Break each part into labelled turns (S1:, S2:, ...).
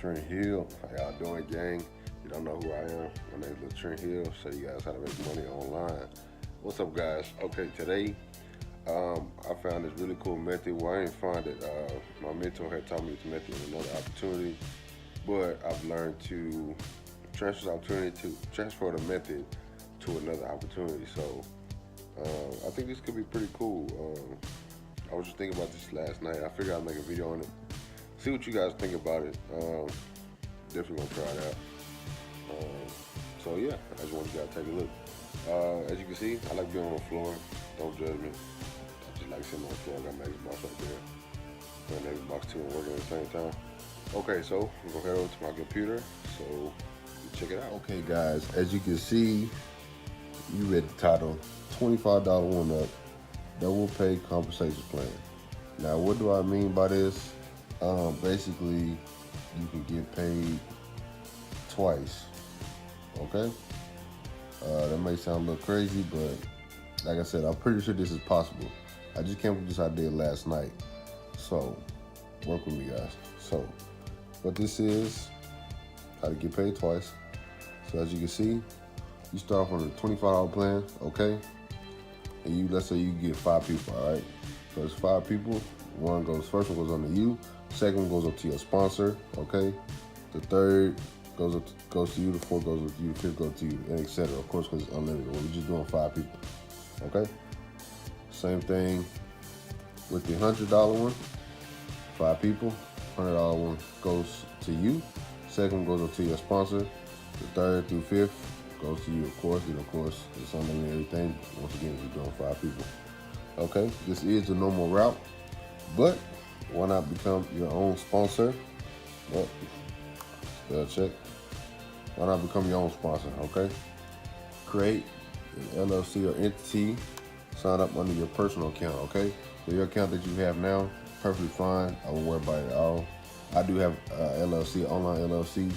S1: Letrent Hill. How y'all doing, gang? You don't know who I am. My name is Letrent Hill. Show you guys how to make money online. What's up, guys? Okay, today I found this really cool method. Well, I didn't find it. My mentor had taught me this method in another opportunity, but I've learned to transfer the method to another opportunity. So I think this could be pretty cool. I was just thinking about this last night. I figured I'd make a video on it. See what you guys think about it. Definitely gonna try it out. So yeah, I just want you guys to take a look. As you can see, I like being on the floor. Don't judge me. I just like sitting on the floor. I got my Xbox right there. And Xbox 2 and working at the same time. Okay, so I'm gonna head over to my computer. So check it out. Okay, guys, as you can see, you read the title, $25.1up double pay compensation plan. Now, what do I mean by this? Basically, you can get paid twice. Okay, that may sound a little crazy, but like I said, I'm pretty sure this is possible. I just came up with this idea last night, so work with me, guys. So what this is, how to get paid twice. So as you can see, you start off on a $25 plan, okay? And let's say you get 5 people, all right? So it's 5 people. First one goes on to you. Second one goes up to your sponsor, okay? The third goes to you. The fourth goes with you. The fifth goes to you, and etc. Of course, because it's unlimited. We're just doing 5 people, okay? Same thing with the $100 one. 5 people. $100 one goes to you. Second one goes up to your sponsor. The third through fifth goes to you, of course. And of course, it's unlimited everything. Once again, we're doing 5 people. Okay, this is the normal route, but why not become your own sponsor? Well, spell check. Why not become your own sponsor, okay? Create an LLC or entity, sign up under your personal account, okay? So your account that you have now, perfectly fine. I won't worry about it at all. I do have LLC, online LLC.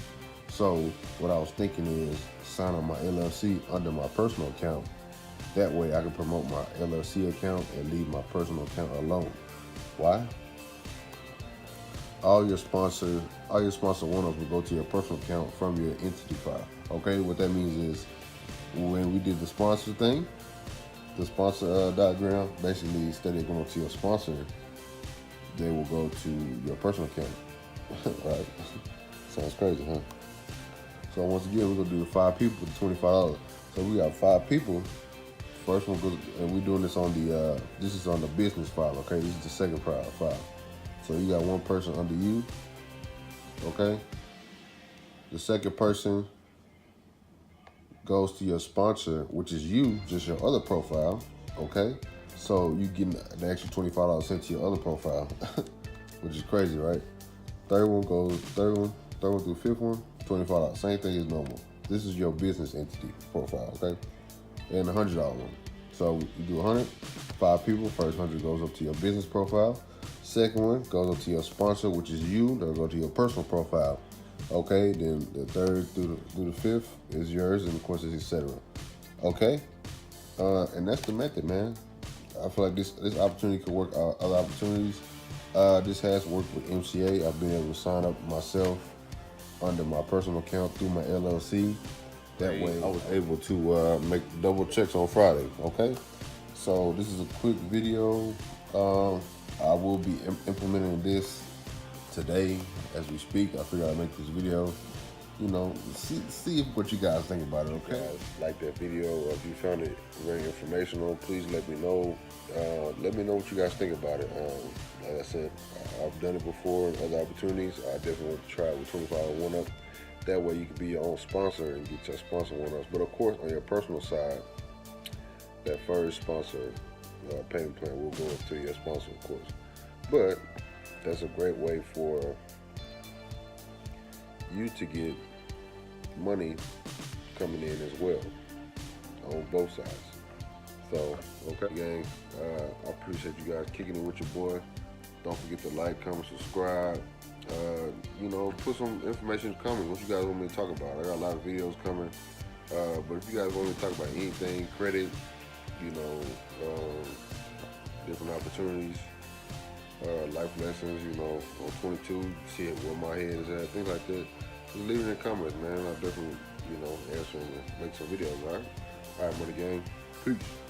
S1: So what I was thinking is sign up my LLC under my personal account. That way I can promote my LLC account and leave my personal account alone. Why? All your sponsor one-ups will go to your personal account from your entity file. Okay, what that means is when we did the sponsor thing, the sponsor diagram, basically instead of going to your sponsor, they will go to your personal account. Right? Sounds crazy, huh? So once again, we're gonna do the 5 people for $25. So we got 5 people. First one goes, and we're doing this on the, this is on the business file, okay? This is the second file. So you got 1 person under you, okay? The second person goes to your sponsor, which is you, just your other profile, okay? So you get the extra $25 sent to your other profile, which is crazy, right? Third one through fifth one, $25. Same thing as normal. This is your business entity profile, okay? And the $100 one. So you do 100, 5 people. First 100 goes up to your business profile. Second one goes up to your sponsor, which is you. That'll go to your personal profile. Okay, then the third through the fifth is yours, and of course it's etc. Okay, and that's the method, man. I feel like this opportunity could work other opportunities. This has worked with MCA. I've been able to sign up myself under my personal account through my LLC. That way I was able to make double checks on Friday, okay? So this is a quick video. I will be implementing this today as we speak. I figured I'd make this video, you know, see what you guys think about it, okay? Guys, like that video, or if you found it very informational, please let me know. Let me know what you guys think about it. Like I said, I've done it before in other opportunities. I definitely want to try it with 25.1up. That way you can be your own sponsor and get your sponsor one-ups. But of course, on your personal side, that first sponsor payment plan will go to your sponsor, of course. But that's a great way for you to get money coming in as well on both sides. So, okay, gang, I appreciate you guys kicking it with your boy. Don't forget to like, comment, subscribe. You know, put some information coming. What you guys want me to talk about? I got a lot of videos coming. But if you guys want me to talk about anything, credit, you know, different opportunities, life lessons, you know, on 22, see where my head is at, things like that. Just leave it in the comments, man. I'll definitely, you know, answer and make some videos, all right? All right, Money Gang. Peace.